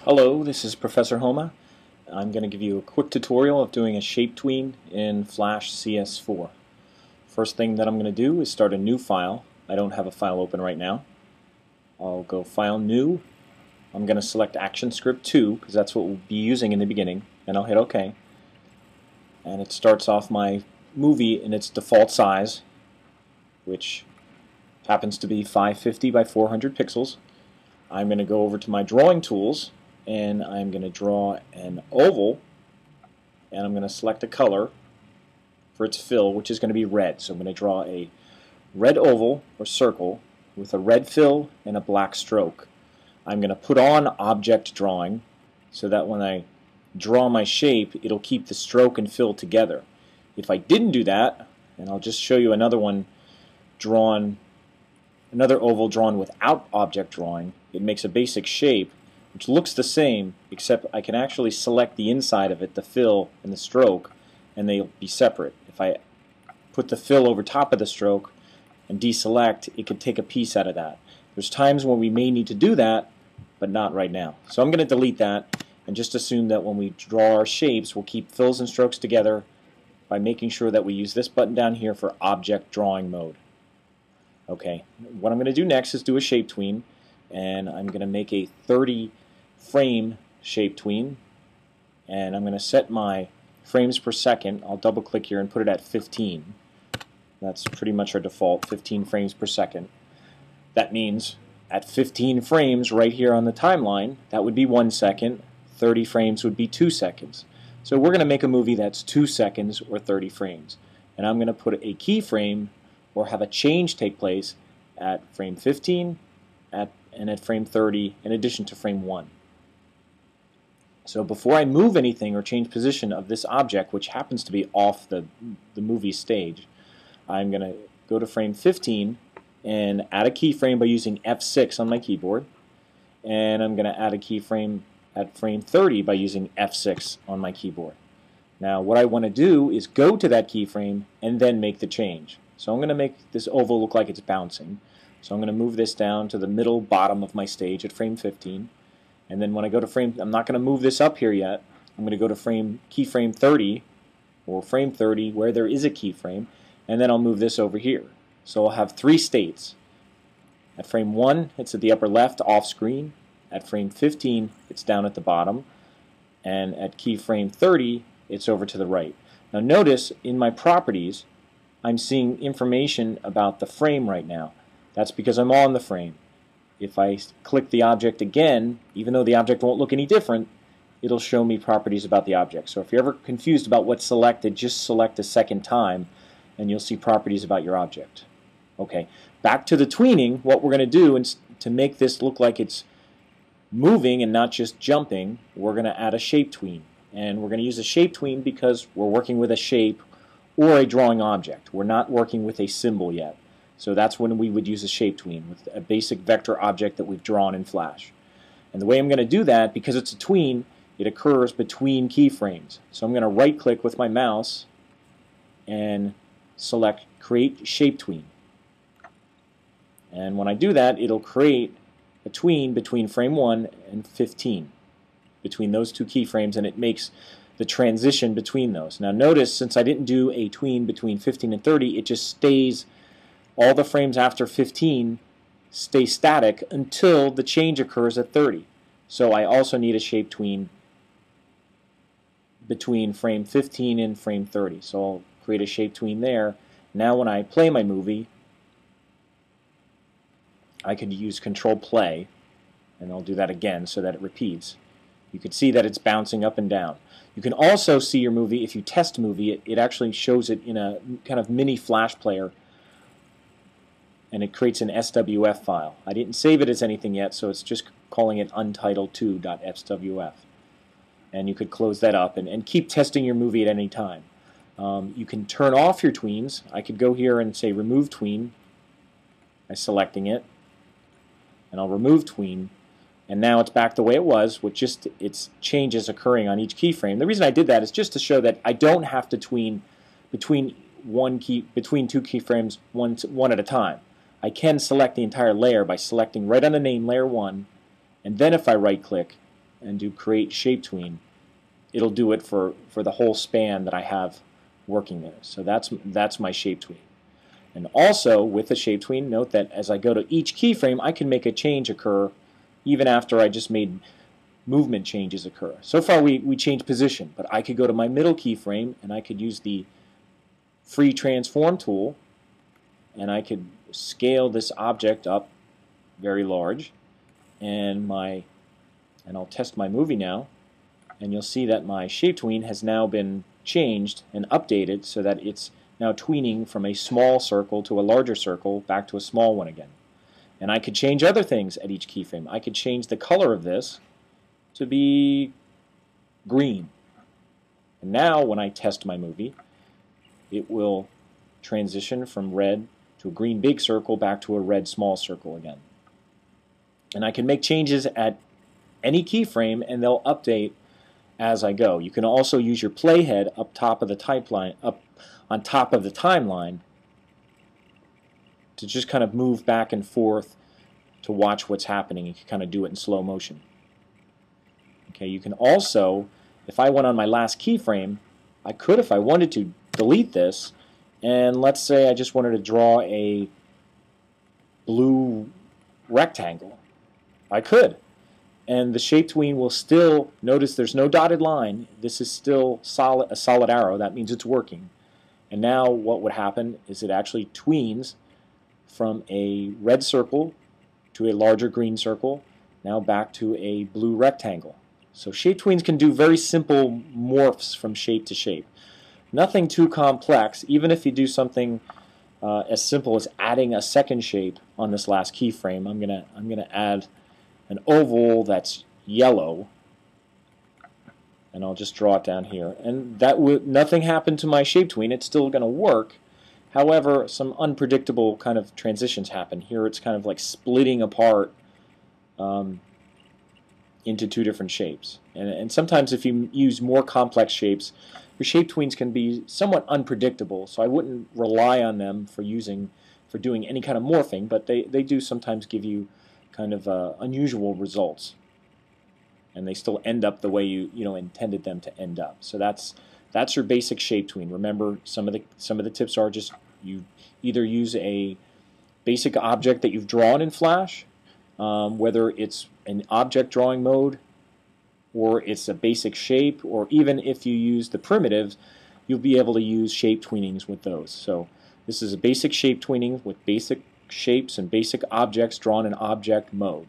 Hello, this is Professor Homa. I'm going to give you a quick tutorial of doing a shape tween in Flash CS4. First thing that I'm going to do is start a new file. I don't have a file open right now. I'll go File, New. I'm going to select ActionScript 2 because that's what we'll be using in the beginning, and I'll hit OK. And it starts off my movie in its default size, which happens to be 550 by 400 pixels. I'm going to go over to my drawing tools and I'm going to draw an oval, and I'm going to select a color for its fill, which is going to be red. So I'm going to draw a red oval or circle with a red fill and a black stroke. I'm going to put on object drawing so that when I draw my shape it'll keep the stroke and fill together. If I didn't do that, and I'll just show you another one drawn, another oval drawn without object drawing, it makes a basic shape which looks the same, except I can actually select the inside of it, the fill and the stroke, and they'll be separate. If I put the fill over top of the stroke and deselect, it could take a piece out of that. There's times when we may need to do that, but not right now. So I'm going to delete that and just assume that when we draw our shapes, we'll keep fills and strokes together by making sure that we use this button down here for object drawing mode. Okay, what I'm going to do next is do a shape tween, and I'm going to make a 30 frame shape tween, and I'm going to set my frames per second. I'll double click here and put it at 15. That's pretty much our default, 15 frames per second. That means at 15 frames right here on the timeline, that would be 1 second. 30 frames would be 2 seconds. So we're going to make a movie that's 2 seconds or 30 frames. And I'm going to put a keyframe or have a change take place at frame 15 and at frame 30 in addition to frame 1. So before I move anything or change position of this object, which happens to be off the movie stage, I'm going to go to frame 15 and add a keyframe by using F6 on my keyboard, and I'm going to add a keyframe at frame 30 by using F6 on my keyboard. Now what I want to do is go to that keyframe and then make the change. So I'm going to make this oval look like it's bouncing. So I'm going to move this down to the middle bottom of my stage at frame 15. And then when I go to frame, I'm not going to move this up here yet. I'm going to go to keyframe 30 or frame 30 where there is a keyframe, and then I'll move this over here. So I'll have 3 states. At frame 1, it's at the upper left off screen. At frame 15, it's down at the bottom. And at keyframe 30, it's over to the right. Now notice in my properties, I'm seeing information about the frame right now. That's because I'm on the frame. If I click the object again, even though the object won't look any different, it'll show me properties about the object. So if you're ever confused about what's selected, just select a second time and you'll see properties about your object. Okay, back to the tweening. What we're going to do is to make this look like it's moving and not just jumping, we're going to add a shape tween. And we're going to use a shape tween because we're working with a shape or a drawing object. We're not working with a symbol yet. So that's when we would use a shape tween, with a basic vector object that we've drawn in Flash. And the way I'm going to do that, because it's a tween, it occurs between keyframes. So I'm going to right click with my mouse and select Create Shape Tween. And when I do that, it'll create a tween between frame 1 and 15, between those 2 keyframes, and it makes the transition between those. Now notice, since I didn't do a tween between 15 and 30, it just stays, all the frames after 15 stay static until the change occurs at 30. So I also need a shape tween between frame 15 and frame 30. So I'll create a shape tween there. Now when I play my movie, I could use Control Play, and I'll do that again so that it repeats. You can see that it's bouncing up and down. You can also see your movie, if you test movie, it actually shows it in a kind of mini Flash player, and it creates an SWF file. I didn't save it as anything yet, so it's just calling it Untitled2.swf. And you could close that up and keep testing your movie at any time. You can turn off your tweens. I could go here and say Remove Tween by selecting it, and I'll remove tween, and now it's back the way it was, with just its changes occurring on each keyframe. The reason I did that is just to show that I don't have to tween between 2 keyframes one at a time. I can select the entire layer by selecting right on the name Layer 1, and then if I right click, and do create shape tween, it'll do it for the whole span that I have working there. So that's my shape tween. And also with the shape tween, note that as I go to each keyframe, I can make a change occur even after I just made movement changes occur. So far we changed position, but I could go to my middle keyframe and I could use the free transform tool and I could scale this object up very large, and I'll test my movie now, and you'll see that my shape tween has now been changed and updated so that it's now tweening from a small circle to a larger circle back to a small one again. And I could change other things at each keyframe. I could change the color of this to be green. And now when I test my movie, it will transition from red to a green big circle back to a red small circle again. And I can make changes at any keyframe and they'll update as I go. You can also use your playhead up top of the on top of the timeline to just kind of move back and forth to watch what's happening. You can kind of do it in slow motion. Okay, you can also, if I went on my last keyframe, I could, if I wanted to, delete this, and let's say I just wanted to draw a blue rectangle. I could. And the shape tween will still, notice there's no dotted line, this is still a solid arrow, that means it's working. And now what would happen is it actually tweens from a red circle to a larger green circle, now back to a blue rectangle. So shape tweens can do very simple morphs from shape to shape. Nothing too complex, even if you do something as simple as adding a second shape on this last keyframe. I'm gonna add an oval that's yellow, and I'll just draw it down here. And that nothing happened to my shape tween. It's still going to work. However, some unpredictable kind of transitions happen. Here it's kind of like splitting apart into two different shapes. And sometimes if you use more complex shapes, your shape tweens can be somewhat unpredictable. So I wouldn't rely on them for doing any kind of morphing, but they do sometimes give you kind of unusual results, and they still end up the way you intended them to end up. So that's your basic shape tween. Remember, some of the tips are just you either use a basic object that you've drawn in Flash, whether it's an object drawing mode or it's a basic shape, or even if you use the primitives, you'll be able to use shape tweenings with those. So this is a basic shape tweening with basic shapes and basic objects drawn in object mode.